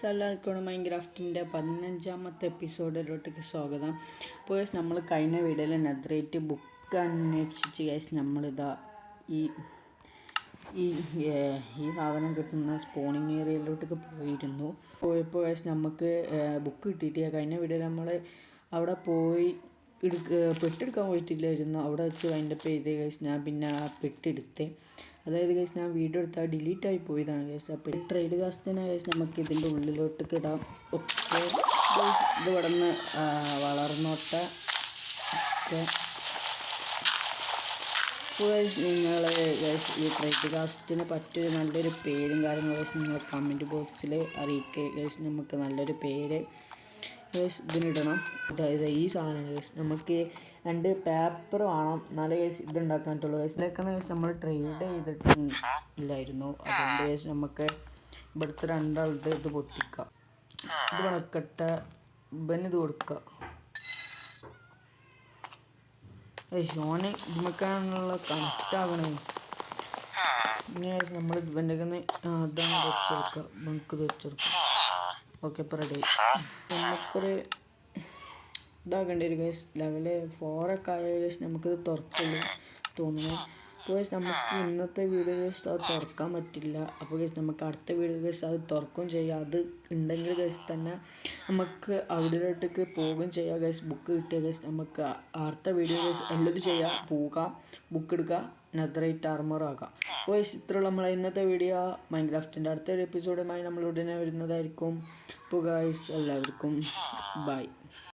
എല്ലാവർക്കും മൈൻക്രാഫ്റ്റിൻ്റെ 15ാമത്തെ എപ്പിസോഡിലോട്ടേക്ക് സ്വാഗതം. അപ്പോൾ ഗൈസ് നമ്മൾ കഴിഞ്ഞ വീഡിയോയിൽ നെതറൈറ്റ് ബുക്ക് അന്വേഷിച്ച് ഗൈസ് നമ്മളിതാ ഈ സാധനം കിട്ടുന്ന സ്പോണിങ് ഏരിയയിലോട്ടേക്ക് പോയിരുന്നു. പോയപ്പോൾ ഗൈസ് നമുക്ക് ബുക്ക് കിട്ടിയിട്ട് കഴിഞ്ഞ വീഡിയോയിൽ നമ്മൾ അവിടെ പോയി പെട്ടെടുക്കാൻ പോയിട്ടില്ലായിരുന്നു. അവിടെ വെച്ച് വൈൻഡപ്പ് ചെയ്ത് ഗൈസ് ഞാൻ പിന്നെ ആ പെട്ടെടുത്തേ. അതായത് ഗൈസ് ഞാൻ വീഡിയോ എടുത്താൽ ഡിലീറ്റ് ആയി പോയതാണ് ഗൈസ്. അപ്പോൾ ട്രേഡ് കാസ്റ്റിനെ ഗൈസ് നമുക്ക് ഇതിൻ്റെ ഉള്ളിലോട്ടേക്ക് ഇടാം. ഓക്കെ ഗൈസ്, ഇത് ഇവിടെ നിന്ന് വളർന്നോട്ടെ. ഓക്കെ ഗൈസ്, നിങ്ങൾ ഗൈസ് ഈ ട്രേഡ് കാസ്റ്റിന് പറ്റിയൊരു നല്ലൊരു പേരും കാര്യങ്ങളും ഗൈസ് നിങ്ങൾ കമൻറ്റ് ബോക്സിൽ അറിയിക്കുക ഗൈസ്. നമുക്ക് നല്ലൊരു പേര് ഗൈസ് ഇതിനിടണം. അതായത് ഈ സാധനം ഗൈസ് നമുക്ക് 2 പേപ്പർ വേണം, എന്നാലേ ഗൈസ് ഇതുണ്ടാക്കാൻ പറ്റുള്ളൂ ഗൈസ്. ഇതിലേക്കാണ് ഗൈസ് നമ്മൾ ട്രേഡ് ചെയ്തിട്ടില്ലായിരുന്നു. അതുകൊണ്ട് ഗൈസ് നമുക്ക് ഇവിടുത്തെ 2 ആളുടെ ഇത് പൊട്ടിക്കാം. ഇത് വണക്കട്ടെ, ഇത് കൊടുക്കുക ഗൈസ്. ഓനെ ഇതുമക്കാനുള്ള കണക്റ്റ് ആകണേ. പിന്നെ ഗൈസ് നമ്മൾ ഇവൻ്റെ അതാണ് വെച്ചെടുക്കുക, നമുക്ക് ഇത് വെച്ചെടുക്കാം. ഓക്കെ, ഇപ്പോൾ റെഡി. നമുക്കൊരു ഇതാക്കേണ്ടി വരും ഗൈസ്. ലെവല് 4 ഒക്കെ ആയ ഗൈസ് നമുക്കിത് തുറക്കുള്ളൂ തോന്നുന്നു. അപ്പോൾ ഗൈസ് നമുക്ക് ഇന്നത്തെ വീഡിയോ ഗൈസ് അത് തുറക്കാൻ പറ്റില്ല. അപ്പോൾ ഗൈസ് നമുക്ക് അടുത്ത വീഡിയോ ഗൈസ് അത് തുറക്കുകയും ചെയ്യാം. അത് ഉണ്ടെങ്കിൽ ഗൈസ് തന്നെ നമുക്ക് അവിടേക്ക് പോകുകയും ചെയ്യാം ഗൈസ്. ബുക്ക് കിട്ടിയ ഗൈസ് നമുക്ക് അടുത്ത വീഡിയോ ഗൈസ് എല്ലാം ചെയ്യാം. പോകാം, ബുക്ക് എടുക്കുക, നെതറൈറ്റ് ആർമർ ആക്കാം. അപ്പോൾ ഗൈസ് ഇത്രയുള്ള നമ്മളെ ഇന്നത്തെ വീഡിയോ. മൈൻക്രാഫ്റ്റിൻ്റെ അടുത്തൊരു എപ്പിസോഡുമായി നമ്മൾ ഉടനെ വരുന്നതായിരിക്കും. അപ്പോൾ ഗൈസ് എല്ലാവർക്കും ബൈ.